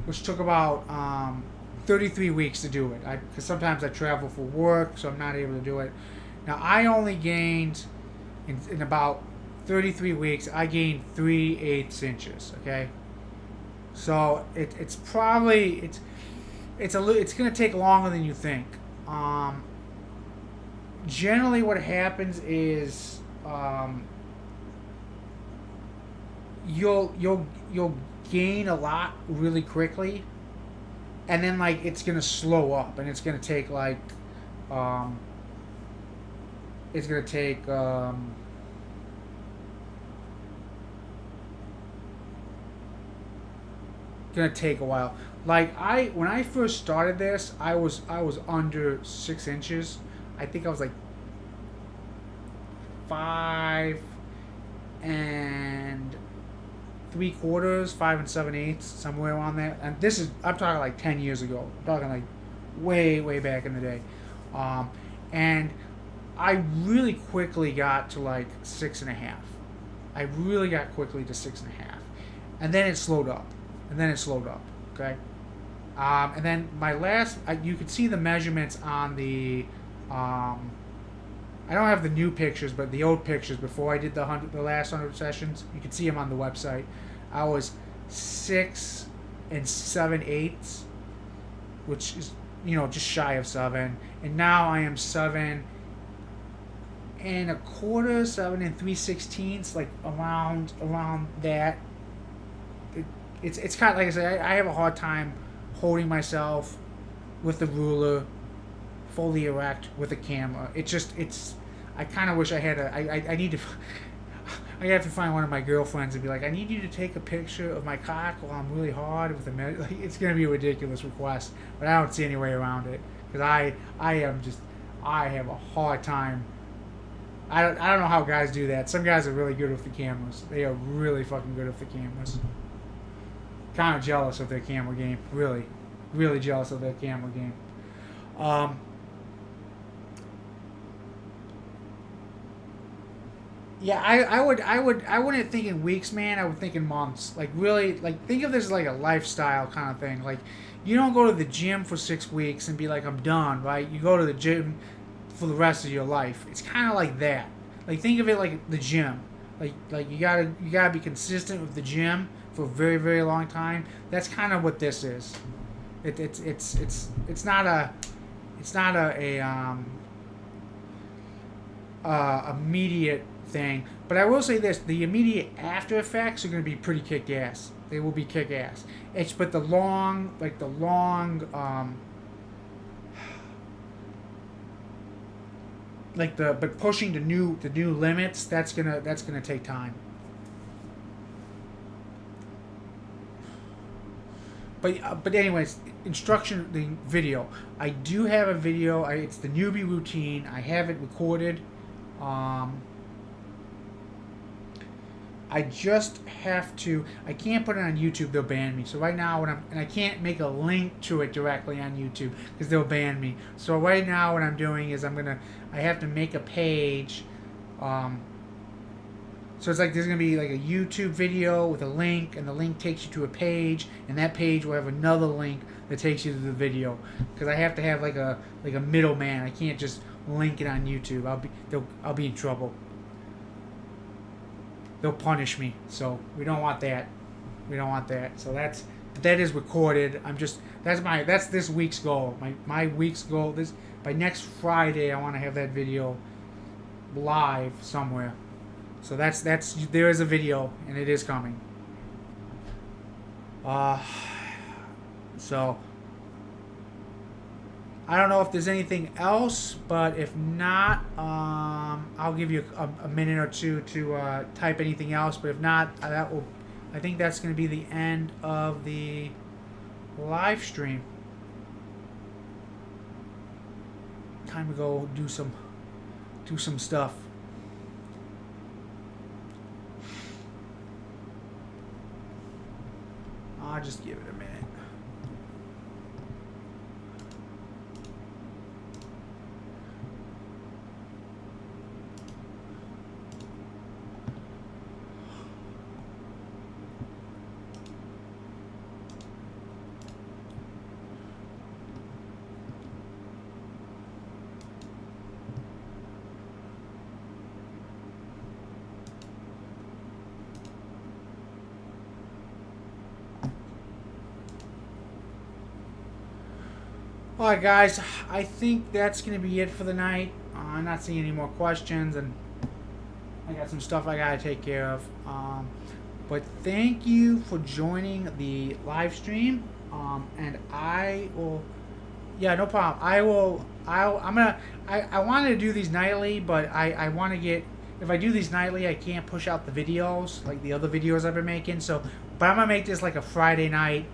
which took about 33 weeks to do it. Because sometimes I travel for work, so I'm not able to do it. Now I only gained in about 33 weeks. I gained 3/8 inches. Okay, so it's probably it's gonna take longer than you think. Um, Generally, what happens is you'll gain a lot really quickly, and then like it's gonna slow up, and it's gonna take like um, it's gonna take a while. Like when I first started this, I was under 6 inches. I think I was like 5 and 3/4, 5 and 7/8, somewhere around there. And I'm talking like 10 years ago. I'm talking like way back in the day. And I really quickly got to like 6.5. I really got quickly to 6.5, and then it slowed up, Okay. And then you could see the measurements on the. I don't have the new pictures, but the old pictures before I did the last 100 sessions. You can see them on the website. I was 6 and 7/8, which is just shy of 7, and now I am 7 1/4, 7 3/16, like around that. It's kind of like I said. I have a hard time holding myself with the ruler fully erect with a camera. I kind of wish I had I need to. I have to find one of my girlfriends and be like, I need you to take a picture of my cock while I'm really hard with a like, it's gonna be a ridiculous request, but I don't see any way around it because I have a hard time. I don't know how guys do that. Some guys are really good with the cameras. They are really fucking good with the cameras. Kind of jealous of their camera game. Really jealous of their camera game. Yeah, I wouldn't think in weeks, man. I would think in months. Like really, like think of this as like a lifestyle kind of thing. Like you don't go to the gym for 6 weeks and be like, I'm done, right? You go to the gym for the rest of your life. It's kind of like that. Like think of it like the gym. Like you gotta be consistent with the gym for a very long time. That's kind of what this is. It's not a immediate thing, but I will say this: the immediate after effects are going to be pretty kick ass. They will be kick ass. But the long but pushing the new limits, that's gonna take time. But anyways, the video. I do have a video. It's the newbie routine. I have it recorded. I just have to. I can't put it on YouTube. They'll ban me. So right now, and I can't make a link to it directly on YouTube because they'll ban me. So right now, what I'm doing is I have to make a page. So it's like there's gonna be like a YouTube video with a link, and the link takes you to a page, and that page will have another link that takes you to the video. Because I have to have like a middleman. I can't just link it on YouTube. I'll be in trouble. they'll punish me. So we don't want that. We don't want that. So that is recorded. That's this week's goal. My week's goal this by next Friday. I want to have that video live somewhere. So that's there is a video and it is coming. So I don't know if there's anything else, but if not, I'll give you a minute or two to type anything else. But if not, I think that's going to be the end of the live stream. Time to go do some stuff. I'll just give it a minute. Alright guys, I think that's going to be it for the night. I'm not seeing any more questions, and I got some stuff I got to take care of. But thank you for joining the live stream. And I will, yeah, no problem. I wanted to do these nightly, but I want to get, if I do these nightly, I can't push out the videos, like the other videos I've been making. So, but I'm going to make this like a Friday night,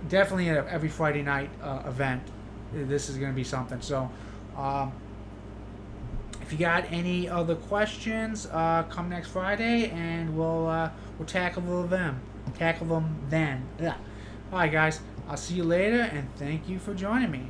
definitely every Friday night event. This is going to be something. So, if you got any other questions, come next Friday and we'll tackle them. Tackle them then. Yeah. All right, guys. I'll see you later, and thank you for joining me.